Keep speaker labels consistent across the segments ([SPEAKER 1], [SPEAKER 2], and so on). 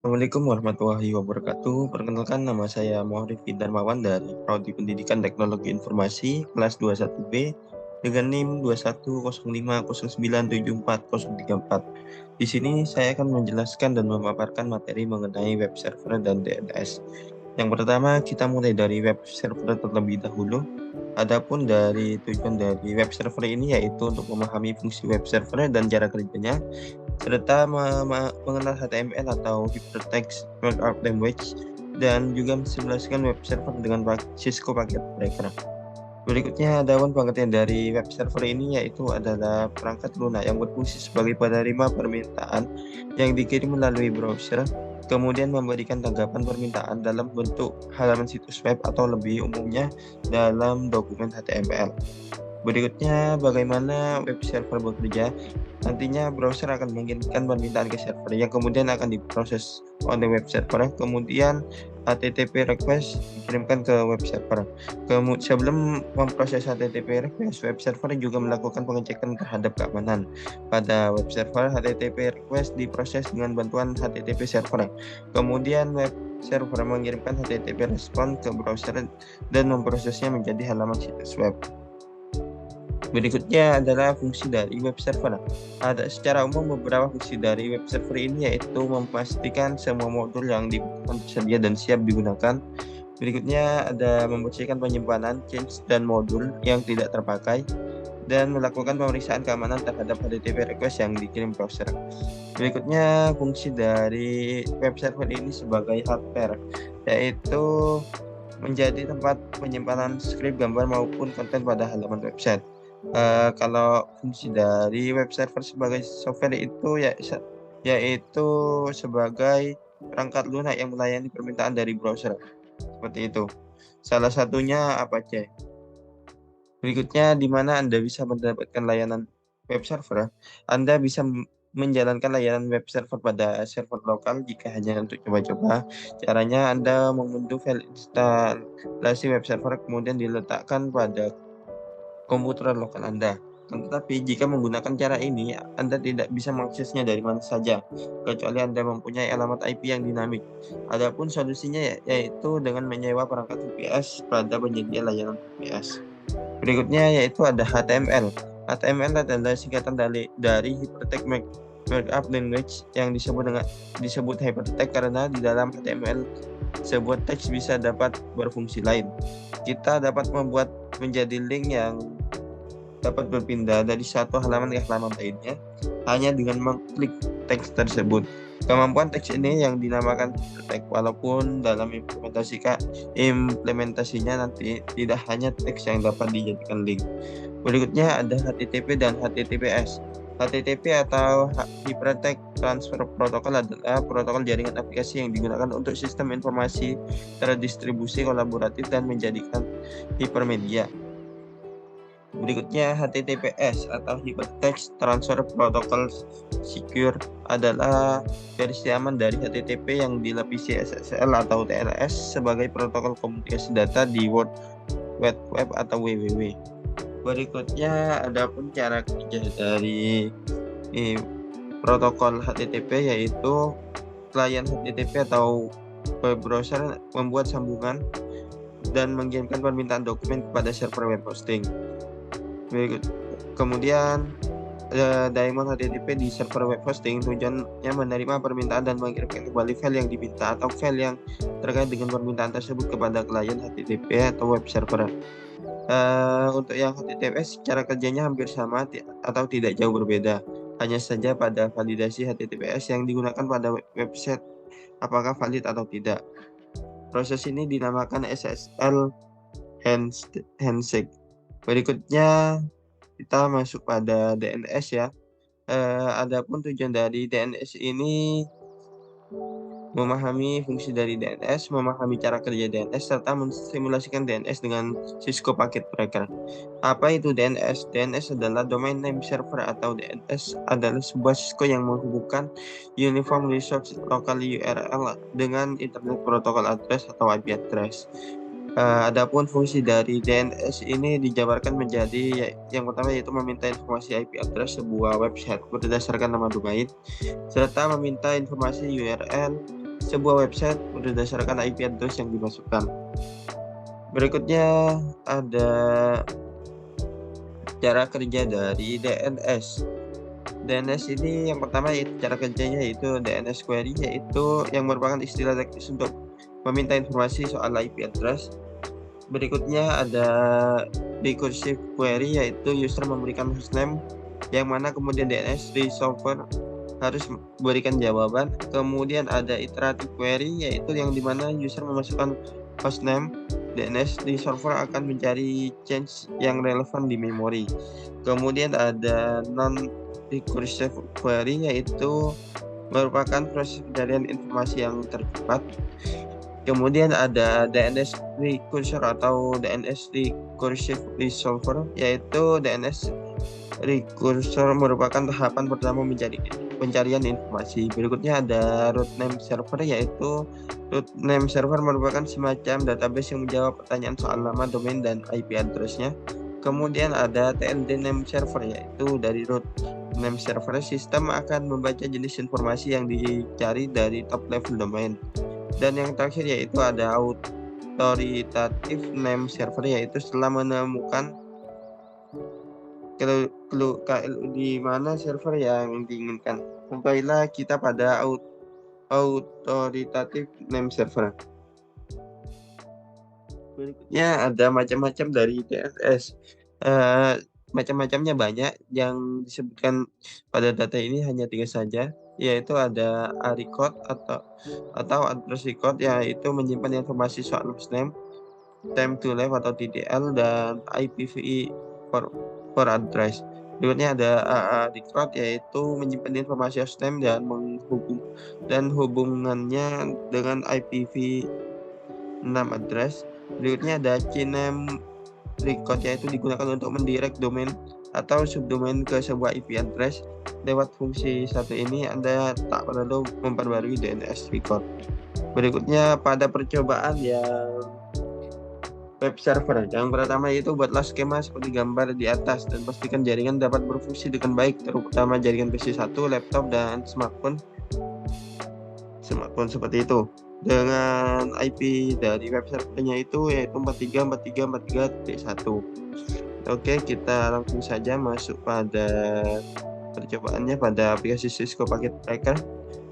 [SPEAKER 1] Assalamualaikum warahmatullahi wabarakatuh. Perkenalkan, nama saya Muharif Darmawan dari Prodi Pendidikan Teknologi Informasi kelas 21B dengan NIM 2105097404. Di sini saya akan menjelaskan dan memaparkan materi mengenai web server dan DNS. Yang pertama, kita mulai dari web server terlebih dahulu. Adapun dari tujuan dari web server ini yaitu untuk memahami fungsi web server dan cara kerjanya, serta mengenal HTML atau Hypertext Markup Language, dan juga mensimulasikan web server dengan Cisco Packet Tracker. Berikutnya, adapun pengertian dari web server ini yaitu adalah perangkat lunak yang berfungsi sebagai penerima permintaan yang dikirim melalui browser, kemudian memberikan tanggapan permintaan dalam bentuk halaman situs web atau lebih umumnya dalam dokumen HTML. Berikutnya, bagaimana web server bekerja. Nantinya browser akan mengirimkan permintaan ke server yang kemudian akan diproses oleh web server. Kemudian HTTP request dikirimkan ke web server. Sebelum memproses HTTP request, web server juga melakukan pengecekan terhadap keamanan. Pada web server, HTTP request diproses dengan bantuan HTTP server. Kemudian web server mengirimkan HTTP respon ke browser dan memprosesnya menjadi halaman situs web. Berikutnya adalah fungsi dari web server. Ada secara umum beberapa fungsi dari web server ini yaitu memastikan semua modul yang dibutuhkan tersedia dan siap digunakan. Berikutnya ada membersihkan penyimpanan, change, dan modul yang tidak terpakai, dan melakukan pemeriksaan keamanan terhadap HTTP request yang dikirim browser. Berikutnya fungsi dari web server ini sebagai hardware, yaitu menjadi tempat penyimpanan skrip, gambar, maupun konten pada halaman website. Kalau fungsi dari web server sebagai software itu yaitu sebagai perangkat lunak yang melayani permintaan dari browser. Seperti itu. Salah satunya Apache. Berikutnya, di mana Anda bisa mendapatkan layanan web server. Anda bisa menjalankan layanan web server pada server lokal jika hanya untuk coba-coba. Caranya, Anda mengunduh file instalasi web server kemudian diletakkan pada komputer lokal Anda. Tetapi jika menggunakan cara ini, Anda tidak bisa mengaksesnya dari mana saja, kecuali Anda mempunyai alamat IP yang dinamik. Adapun solusinya yaitu dengan menyewa perangkat VPS pada penyedia layanan VPS. Berikutnya yaitu ada HTML. HTML adalah singkatan dari Hypertext Markup Language yang disebut hypertext karena di dalam HTML sebuah teks bisa dapat berfungsi lain. Kita dapat membuat menjadi link yang dapat berpindah dari satu halaman ke halaman lainnya hanya dengan mengklik teks tersebut. Kemampuan teks ini yang dinamakan hypertext, walaupun dalam implementasinya nanti tidak hanya teks yang dapat dijadikan link. Berikutnya ada HTTP dan HTTPS. HTTP atau Hypertext Transfer Protocol adalah protokol jaringan aplikasi yang digunakan untuk sistem informasi terdistribusi kolaboratif dan menjadikan hipermedia. Berikutnya HTTPS atau Hypertext Transfer Protocol Secure adalah versi aman dari HTTP yang dilapisi SSL atau TLS sebagai protokol komunikasi data di World Wide Web atau WWW. Berikutnya adapun cara kerja dari protokol HTTP yaitu klien HTTP atau web browser membuat sambungan dan mengirimkan permintaan dokumen kepada server web hosting. Kemudian daemon HTTP di server web hosting tujuannya menerima permintaan dan mengirimkan kembali file yang diminta atau file yang terkait dengan permintaan tersebut kepada klien HTTP atau web server. Untuk yang HTTPS cara kerjanya hampir sama atau tidak jauh berbeda. Hanya saja pada validasi HTTPS yang digunakan pada website apakah valid atau tidak. Proses ini dinamakan SSL handshake. Berikutnya kita masuk pada DNS ya. Adapun tujuan dari DNS ini memahami fungsi dari DNS, memahami cara kerja DNS, serta mensimulasikan DNS dengan Cisco Packet Tracker. Apa itu DNS? DNS adalah Domain Name Server atau DNS adalah sebuah Cisco yang menghubungkan Uniform Resource Local URL dengan Internet Protocol Address atau IP address. Adapun fungsi dari DNS ini dijabarkan menjadi yang pertama yaitu meminta informasi IP address sebuah website berdasarkan nama domain, serta meminta informasi URL sebuah website berdasarkan IP address yang dimasukkan. Berikutnya ada cara kerja dari DNS. DNS ini yang pertama yaitu cara kerjanya yaitu DNS query, yaitu yang merupakan istilah teknis untuk meminta informasi soal IP address. Berikutnya ada recursive query, yaitu user memberikan hostname yang mana kemudian DNS resolver harus memberikan jawaban. Kemudian ada iterative query, yaitu yang dimana user memasukkan hostname, DNS resolver akan mencari change yang relevan di memori. Kemudian ada non recursive query, yaitu merupakan proses pencarian informasi yang tercepat. Kemudian ada DNS recursor atau DNS recursive resolver, yaitu DNS recursor merupakan tahapan pertama pencarian informasi. Berikutnya ada root name server, yaitu root name server merupakan semacam database yang menjawab pertanyaan soal nama, domain, dan IP address-nya. Kemudian ada TLD name server, yaitu dari root name server sistem akan membaca jenis informasi yang dicari dari top level domain. Dan yang terakhir yaitu ada authoritative name server, yaitu setelah menemukan clue di mana server yang diinginkan, sampailah kita pada authoritative name server. Berikutnya ada macam-macam dari DNS. Macam-macamnya banyak, yang disebutkan pada data ini hanya 3 saja, yaitu ada record atau address record, yaitu menyimpan informasi soal hostname, time to live atau TTL, dan IPv for address. Berikutnya ada record, yaitu menyimpan informasi hostname dan hubungannya dengan IPv6 address. Berikutnya ada CNAME record, yaitu digunakan untuk mendirect domain atau subdomain ke sebuah IP address. Lewat fungsi satu ini Anda tak perlu memperbarui DNS record. Berikutnya pada percobaan yang web server, yang pertama itu buatlah skema seperti gambar di atas dan pastikan jaringan dapat berfungsi dengan baik, terutama jaringan PC1, laptop, dan smartphone seperti itu. Dengan IP dari web servernya itu yaitu 43.43.43.1. Oke, kita langsung saja masuk pada percobaannya pada aplikasi Cisco Packet Tracker.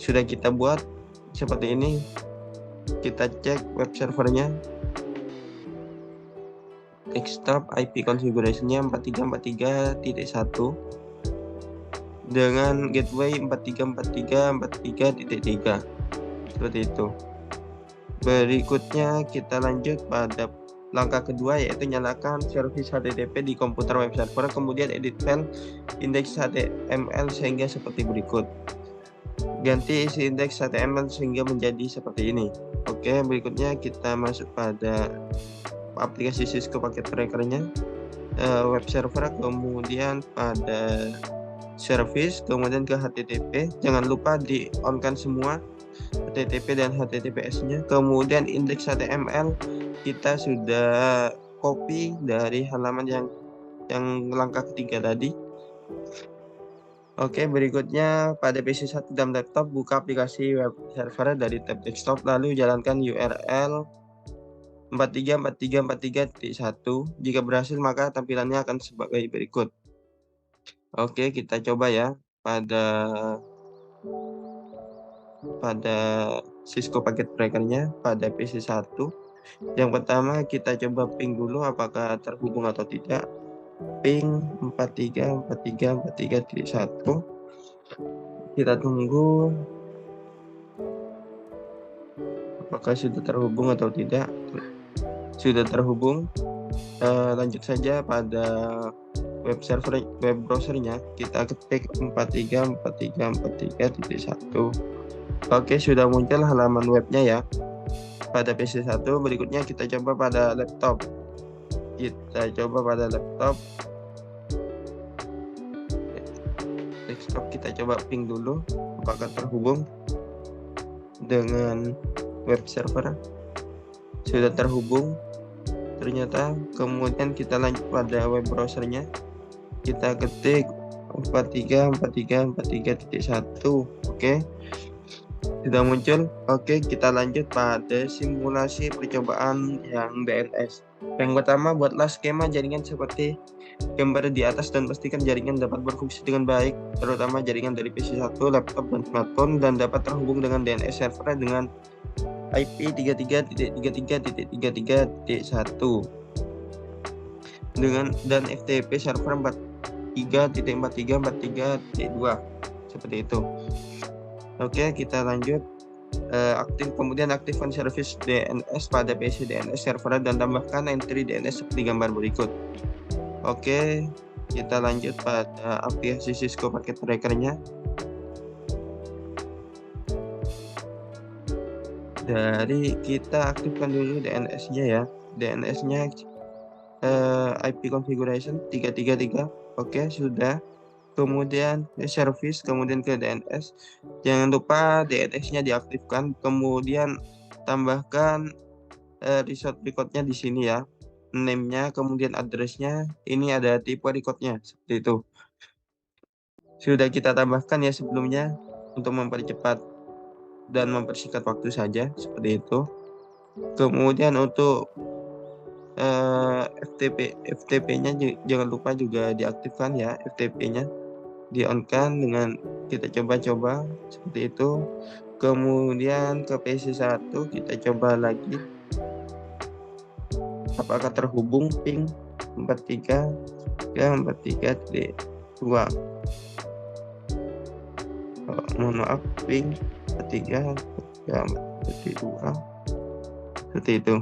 [SPEAKER 1] Sudah kita buat seperti ini. Kita cek web servernya, desktop IP configuration-nya 43.43.1 dengan gateway 43.43.43.3 seperti itu. Berikutnya kita lanjut pada langkah kedua, yaitu nyalakan service HTTP di komputer web server, kemudian edit file indeks HTML sehingga seperti berikut. Ganti isi indeks HTML sehingga menjadi seperti ini. Oke, berikutnya kita masuk pada aplikasi Cisco Packet Tracker-nya, web server, kemudian pada service, kemudian ke HTTP. Jangan lupa di on-kan semua HTTP dan HTTPS-nya. Kemudian indeks HTML kita sudah copy dari halaman yang langkah ketiga tadi. Oke, berikutnya pada PC1 dan laptop, buka aplikasi web server dari tab desktop, lalu jalankan URL 43.43.43.1. Jika berhasil maka tampilannya akan sebagai berikut. Oke, kita coba ya pada Cisco Packet Tracker-nya pada PC1. Yang pertama kita coba ping dulu apakah terhubung atau tidak. Ping 43.43.43.1. Kita tunggu apakah sudah terhubung atau tidak. Sudah terhubung. Lanjut saja pada web browsernya, kita ketik 43.43.43.1. Oke, sudah muncul halaman webnya ya pada PC1. Berikutnya kita coba pada laptop. Desktop kita coba ping dulu apakah terhubung dengan web server. Sudah terhubung ternyata. Kemudian kita lanjut pada web browsernya, kita ketik 43.43.43.1. Oke, Sudah muncul. Oke, kita lanjut pada simulasi percobaan yang DNS. Yang pertama, buatlah skema jaringan seperti gambar di atas dan pastikan jaringan dapat berfungsi dengan baik, terutama jaringan dari PC1, laptop, dan smartphone, dan dapat terhubung dengan DNS server dengan IP 33.33.33.1 dan FTP server 43.43.43.2 seperti itu. Oke, kita lanjut. Kemudian aktifkan service DNS pada PC DNS server dan tambahkan entry DNS seperti gambar berikut. Oke, kita lanjut pada aplikasi Cisco Packet Tracker-nya. Kita aktifkan dulu DNS-nya ya. DNS-nya IP configuration 333. Oke, sudah. Kemudian service, kemudian ke DNS. Jangan lupa DNS-nya diaktifkan. Kemudian tambahkan resort record-nya di sini ya. Name-nya, kemudian address-nya. Ini ada tipe record-nya seperti itu. Sudah kita tambahkan ya sebelumnya untuk mempercepat dan mempersingkat waktu saja seperti itu. Kemudian untuk FTP-nya jangan lupa juga diaktifkan ya, FTP-nya di-on-kan dengan kita coba-coba seperti itu. Kemudian ke PC1 kita coba lagi apakah terhubung ping 43 ke 43.2. Mohon maaf, ping 43 ke 43.2 seperti itu.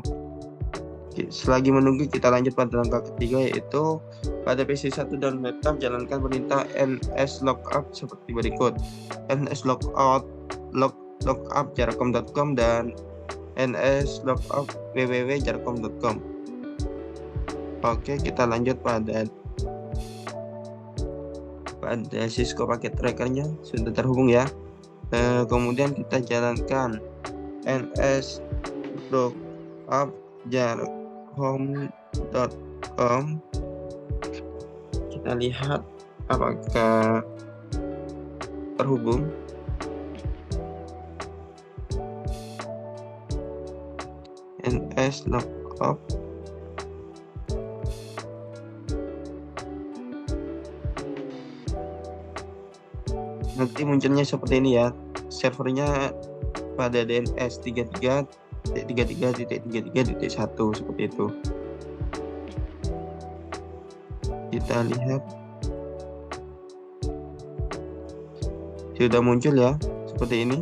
[SPEAKER 1] Selagi menunggu, kita lanjut pada langkah ketiga, yaitu pada PC1 dan laptop jalankan perintah nslookup seperti berikut: nslookup jarcom.com dan nslookup www.jarcom.com. Oke, kita lanjut pada Cisco Packet Tracker-nya sudah terhubung ya. Kemudian kita jalankan nslookup jarcom.com. Kita lihat apakah terhubung. nslookup nanti munculnya seperti ini ya, servernya pada DNS 33.33.33.1 seperti itu. Kita lihat sudah muncul ya seperti ini.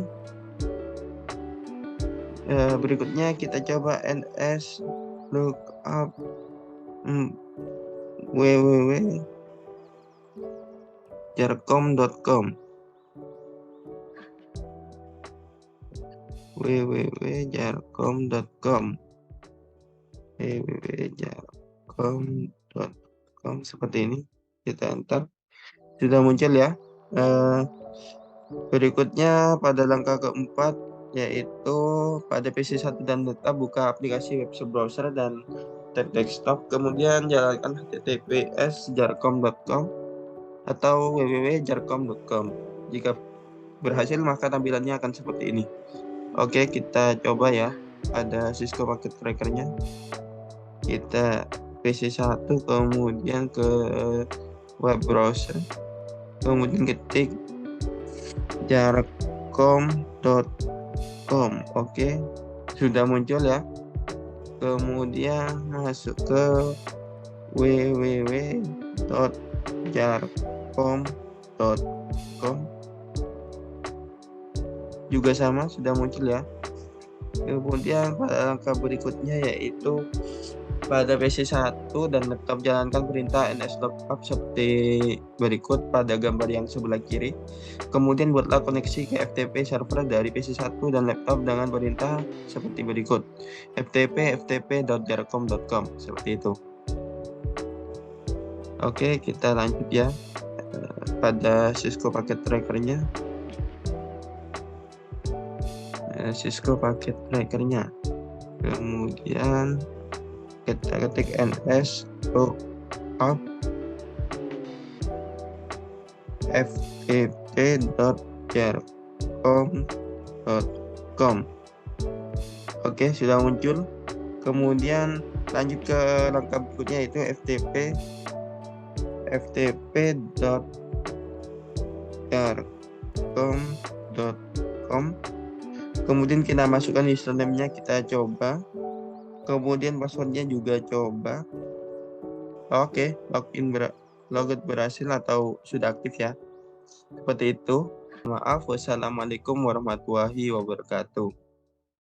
[SPEAKER 1] Berikutnya kita coba nslookup www.jarcom.com www.jarcom.com seperti ini. Kita enter, sudah muncul ya. Berikutnya pada langkah keempat, yaitu pada PC1 dan laptop buka aplikasi web browser dan tab desktop, kemudian jalankan https jarcom.com atau www.jarcom.com. Jika berhasil maka tampilannya akan seperti ini. Oke, kita coba ya. Ada Cisco Packet Tracker-nya. Kita PC1, kemudian ke web browser, kemudian ketik jarcom.com. Oke, sudah muncul ya. Kemudian masuk ke www.jarcom.com. Juga sama, sudah muncul ya. Kemudian pada langkah berikutnya, yaitu pada PC1 dan laptop jalankan perintah nslookup seperti berikut pada gambar yang sebelah kiri. Kemudian buatlah koneksi ke FTP server dari PC1 dan laptop dengan perintah seperti berikut: ftp.jarcom.com seperti itu. Oke, kita lanjut ya pada Cisco Packet Tracker-nya. Cisco Packet Tracker-nya. Kemudian kita ketik nslookup ftp.jarcom.com. Oke, sudah muncul. Kemudian lanjut ke langkah berikutnya, yaitu ftp.darkom.com. Kemudian kita masukkan username-nya, kita coba. Kemudian password-nya juga coba. Oke, logout berhasil atau sudah aktif ya. Seperti itu. Maaf, wassalamualaikum warahmatullahi wabarakatuh.